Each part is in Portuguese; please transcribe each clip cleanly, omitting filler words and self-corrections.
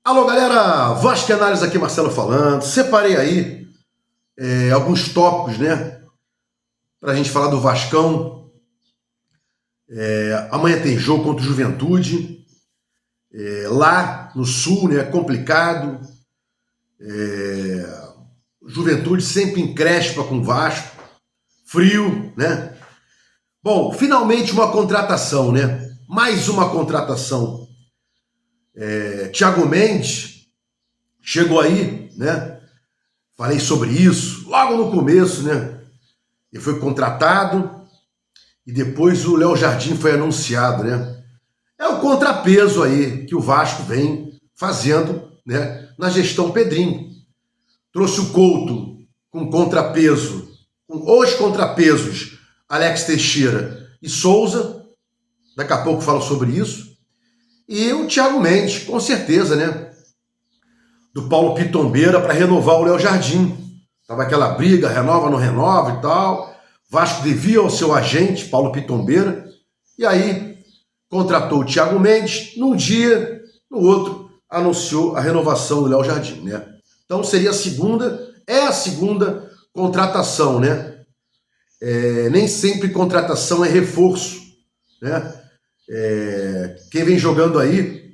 Alô, galera! Vasco Análise aqui, Marcelo falando. Separei aí alguns tópicos, né? Pra gente falar do Vascão. Amanhã tem jogo contra o Juventude. Lá no Sul, né? Complicado. Juventude sempre encrespa com o Vasco. Frio, né? Bom, finalmente uma contratação, né? Mais uma contratação. Thiago Mendes chegou aí, né? Falei sobre isso logo no começo, né? Ele foi contratado e depois o Léo Jardim foi anunciado, né? É o contrapeso aí que o Vasco vem fazendo, né? Na gestão Pedrinho. Trouxe o Couto com contrapeso, com os contrapesos Alex Teixeira e Souza. Daqui a pouco falo sobre isso. E o Thiago Mendes, com certeza, né? Do Paulo Pitombeira para renovar o Léo Jardim. Tava aquela briga, renova, não renova e tal. Vasco devia ao seu agente, Paulo Pitombeira. E aí contratou o Thiago Mendes. Num dia, no outro, anunciou a renovação do Léo Jardim, né? Então seria a segunda contratação, né? Nem sempre contratação é reforço, né? Quem vem jogando aí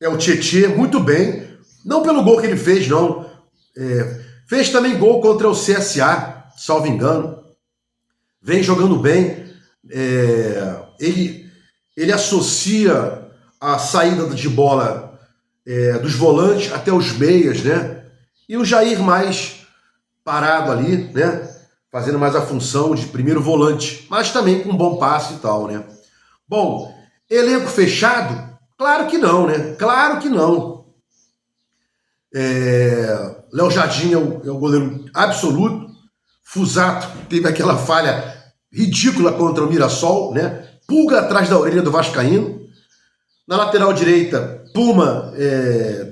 é o Tietê, muito bem. Não pelo gol que ele fez, não. Fez também gol contra o CSA, salvo engano. Vem jogando bem. Ele associa a saída de bola dos volantes até os meias, né? E o Jair mais parado ali, né? Fazendo mais a função de primeiro volante, mas também com um bom passe e tal, né? Bom, elenco fechado? Claro que não, né? Claro que não. Léo Jardim é o goleiro absoluto. Fusato teve aquela falha ridícula contra o Mirassol, né? Pulga atrás da orelha do vascaíno. Na lateral direita, Puma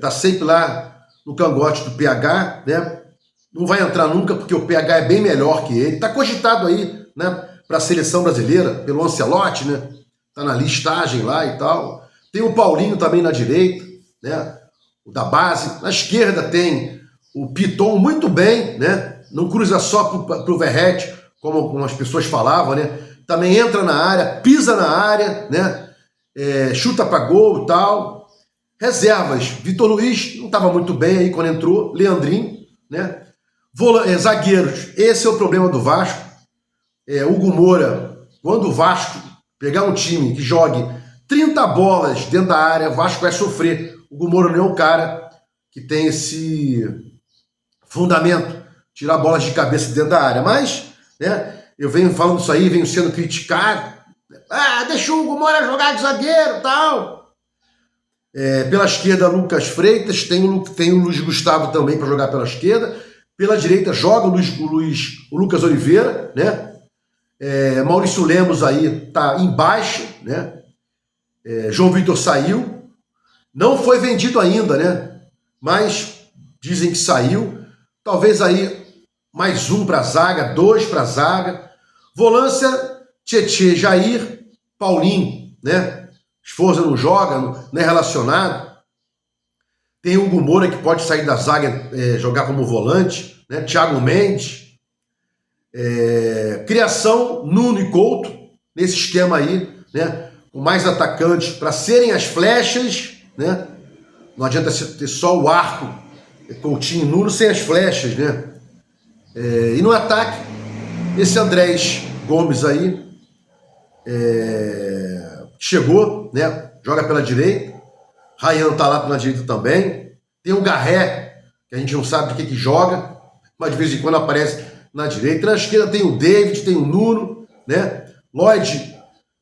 tá sempre lá no cangote do PH, né? Não vai entrar nunca porque o PH é bem melhor que ele. Tá cogitado aí, né? Para a seleção brasileira pelo Ancelotti, né? Tá na listagem lá e tal. Tem o Paulinho também na direita, né? O da base. Na esquerda tem o Piton muito bem, né? Não cruza só pro Verratti, como as pessoas falavam, né? Também entra na área, pisa na área, né? Chuta para gol e tal. Reservas. Vitor Luiz não estava muito bem aí quando entrou. Leandrinho, né? Zagueiros. Esse é o problema do Vasco. Hugo Moura, quando o Vasco pegar um time que jogue 30 bolas dentro da área, o Vasco vai sofrer. O Hugo Moura não é um cara que tem esse fundamento, tirar bolas de cabeça dentro da área. Mas, né, eu venho falando isso aí, venho sendo criticado. Deixa o Hugo Moura jogar de zagueiro e tal. Pela esquerda, Lucas Freitas, tem o Luiz Gustavo também para jogar pela esquerda. Pela direita, joga o Lucas Oliveira, né? Maurício Lemos aí tá em baixa, né? João Vitor saiu, não foi vendido ainda, né? Mas dizem que saiu. Talvez aí mais um para zaga, dois para zaga. Volância, Tietê, Jair, Paulinho, né? Esforza não joga, não é relacionado. Tem o Hugo Moura que pode sair da zaga, jogar como volante, né? Thiago Mendes. Criação, Nuno e Couto, nesse esquema aí, né? Com mais atacantes para serem as flechas, né? Não adianta ter só o arco, Coutinho e Nuno sem as flechas, né? E no ataque, esse Andrés Gomes aí chegou, né? Joga pela direita. Ryan tá lá pela direita também. Tem o Garré, que a gente não sabe de que joga, mas de vez em quando aparece na direita. Na esquerda tem o David, tem o Nuno, né? Lloyd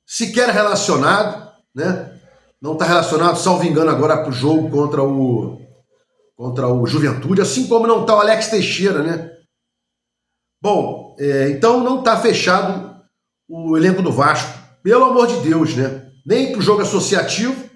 sequer relacionado, né? Não está relacionado, salvo engano, agora para o jogo contra o Juventude, assim como não está o Alex Teixeira, né? Bom, então não está fechado o elenco do Vasco, pelo amor de Deus, né? Nem para o jogo associativo,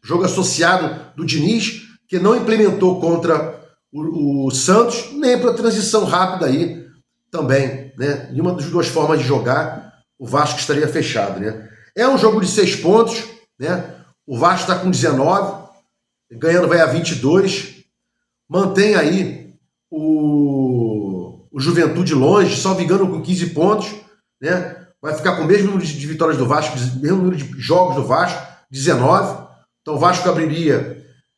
jogo associado do Diniz, que não implementou contra o Santos, nem para a transição rápida aí também, né? Nenhuma das duas formas de jogar, o Vasco estaria fechado, né? É um jogo de 6 pontos, né? O Vasco está com 19, ganhando vai a 22, mantém aí o Juventude longe, só vigando com 15 pontos, né? Vai ficar com o mesmo número de vitórias do Vasco, mesmo número de jogos do Vasco, 19. Então o Vasco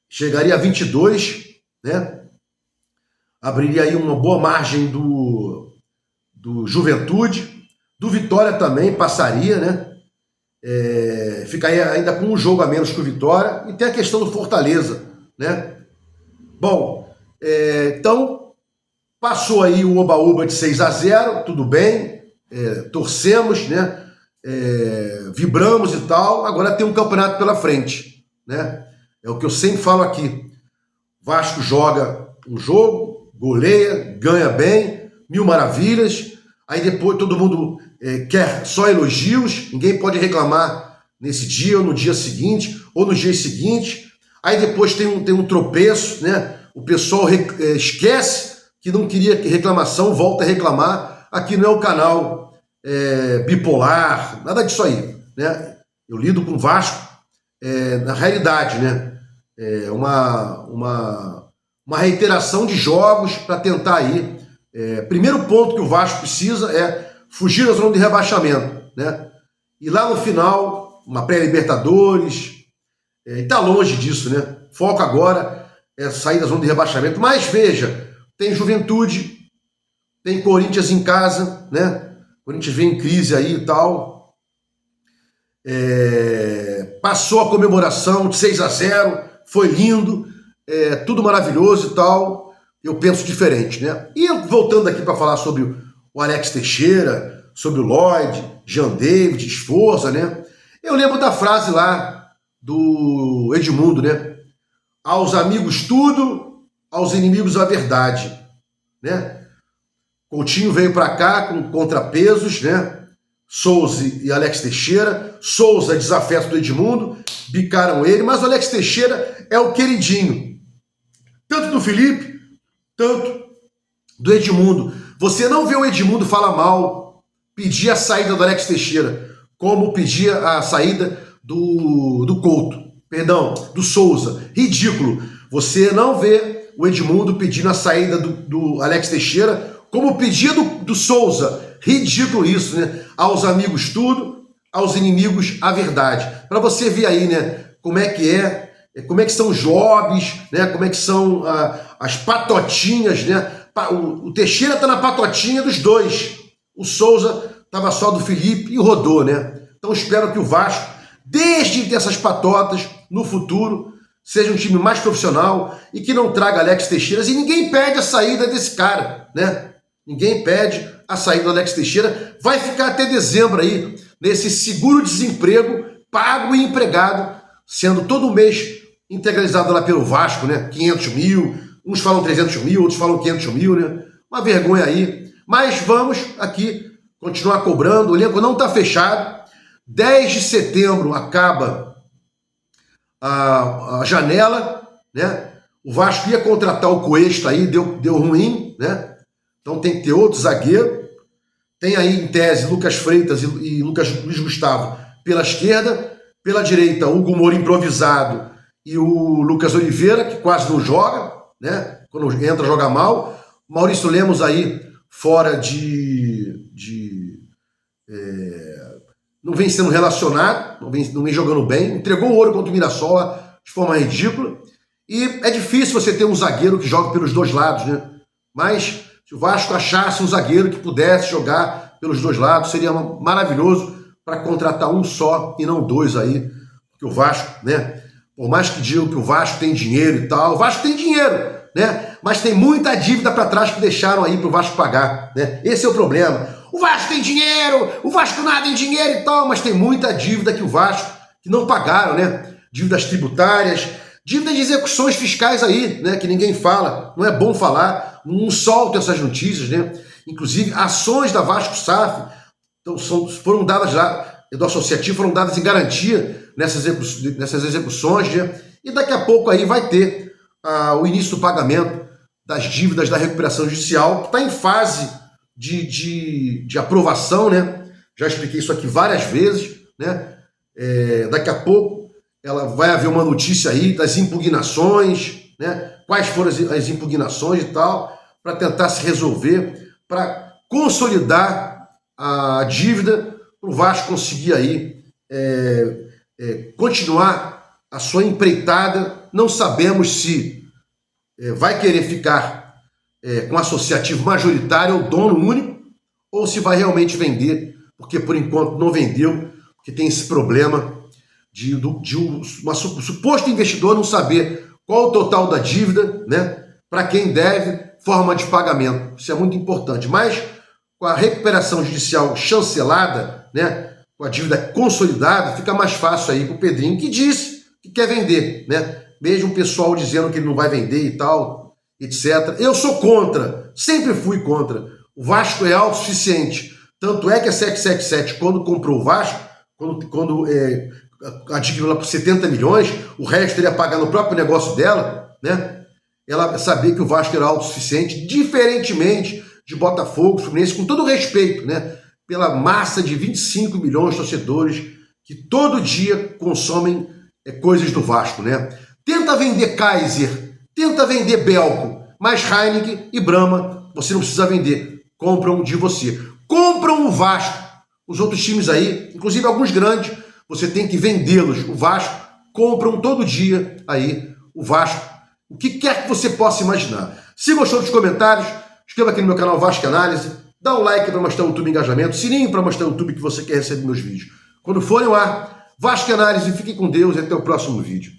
chegaria a 22, né? Abriria aí uma boa margem do Juventude, do Vitória também passaria, né? Ficaria ainda com um jogo a menos que o Vitória, e tem a questão do Fortaleza, né? Bom, então passou aí o oba-oba de 6-0, tudo bem, torcemos, né? Vibramos e tal, agora tem um campeonato pela frente, né? É o que eu sempre falo aqui. Vasco joga um jogo, goleia, ganha bem, mil maravilhas, aí depois todo mundo quer só elogios, ninguém pode reclamar nesse dia ou no dia seguinte, ou nos dias seguintes, aí depois tem um tropeço, né? O pessoal esquece que não queria reclamação, volta a reclamar. Aqui não é o canal bipolar, nada disso aí, né? Eu lido com o Vasco na realidade, né? Uma reiteração de jogos para tentar aí. Primeiro ponto que o Vasco precisa é fugir da zona de rebaixamento, né? E lá no final, uma pré-Libertadores, e tá longe disso, né? Foco agora é sair da zona de rebaixamento. Mas veja, tem Juventude, tem Corinthians em casa, né? Corinthians vem em crise aí e tal. Passou a comemoração de 6-0, foi lindo, tudo maravilhoso e tal. Eu penso diferente, né? E voltando aqui para falar sobre o Alex Teixeira, sobre o Lloyd, Jean David, Esforza, né? Eu lembro da frase lá do Edmundo, né? Aos amigos tudo, aos inimigos a verdade, né? Coutinho veio para cá com contrapesos, né? Souza e Alex Teixeira. Souza, desafeto do Edmundo, bicaram ele, mas o Alex Teixeira é o queridinho, tanto do Felipe, tanto do Edmundo. Você não vê o Edmundo falar mal, pedir a saída do Alex Teixeira, como pedir a saída do Couto, perdão, do Souza. Ridículo. Você não vê o Edmundo pedindo a saída do Alex Teixeira, como pedia do Souza. Ridículo isso, né? Aos amigos tudo, aos inimigos a verdade. Para você ver aí, né? Como é que são os jobs, né? Como é que são as patotinhas, né? O Teixeira tá na patotinha dos dois. O Souza tava só do Felipe e rodou, né? Então espero que o Vasco, desde de ter essas patotas, no futuro, seja um time mais profissional e que não traga Alex Teixeira. E ninguém pede a saída desse cara, né? Ninguém pede a saída do Alex Teixeira. Vai ficar até dezembro aí, nesse seguro-desemprego, pago e empregado, sendo todo mês integralizado lá pelo Vasco, né? 500 mil, uns falam 300 mil, outros falam 500 mil, né? Uma vergonha aí. Mas vamos aqui continuar cobrando. O elenco não está fechado. 10 de setembro acaba a janela, né? O Vasco ia contratar o Cuesta aí, deu ruim, né? Então tem que ter outro zagueiro. Tem aí, em tese, Lucas Freitas e Luiz Gustavo pela esquerda. Pela direita, Hugo Moura improvisado e o Lucas Oliveira, que quase não joga, né? Quando entra, joga mal. Maurício Lemos aí fora não vem sendo relacionado, não vem jogando bem. Entregou o ouro contra o Mirassol de forma ridícula. E é difícil você ter um zagueiro que joga pelos dois lados, né? Mas se o Vasco achasse um zagueiro que pudesse jogar pelos dois lados, seria maravilhoso para contratar um só e não dois aí. Porque o Vasco, né? Por mais que digam que o Vasco tem dinheiro e tal, o Vasco tem dinheiro, né? Mas tem muita dívida para trás que deixaram aí para o Vasco pagar, né? Esse é o problema. O Vasco tem dinheiro, o Vasco nada tem dinheiro e tal, mas tem muita dívida que o Vasco que não pagaram, né? Dívidas tributárias, dívidas de execuções fiscais aí, né? Que ninguém fala, não é bom falar, não soltam essas notícias, né? Inclusive, ações da Vasco SAF foram dadas lá, do associativo, foram dadas em garantia nessas execuções, né? E daqui a pouco aí vai ter o início do pagamento das dívidas da recuperação judicial, que está em fase de aprovação, né? Já expliquei isso aqui várias vezes, né? Daqui a pouco vai haver uma notícia aí das impugnações, né? Quais foram as impugnações e tal, para tentar se resolver, para consolidar a dívida, para o Vasco conseguir aí continuar a sua empreitada. Não sabemos se vai querer ficar com associativo majoritário ou dono único, ou se vai realmente vender, porque por enquanto não vendeu, porque tem esse problema de um suposto investidor não saber qual o total da dívida, né? Para quem deve, forma de pagamento. Isso é muito importante. Mas com a recuperação judicial chancelada, né? Com a dívida consolidada, fica mais fácil aí para o Pedrinho, que disse que quer vender, né? Mesmo o pessoal dizendo que ele não vai vender e tal, etc. Eu sou contra, sempre fui contra. O Vasco é autossuficiente. Tanto é que a 777, quando comprou o Vasco, quando adquiriu lá por 70 milhões, o resto ele ia pagar no próprio negócio dela, né? Ela sabia que o Vasco era autossuficiente, diferentemente de Botafogo, Fluminense, com todo respeito, né? Pela massa de 25 milhões de torcedores que todo dia consomem coisas do Vasco, né? Tenta vender Kaiser, tenta vender Belco, mas Heineken e Brahma você não precisa vender, compram de você. Compram o Vasco. Os outros times aí, inclusive alguns grandes, você tem que vendê-los. O Vasco compram todo dia aí o Vasco. O que quer que você possa imaginar. Se gostou dos comentários, inscreva aqui no meu canal Vasco Análise, dá um like para mostrar o YouTube engajamento, sininho para mostrar o YouTube que você quer receber meus vídeos. Quando forem lá, Vasco Análise, fiquem com Deus e até o próximo vídeo.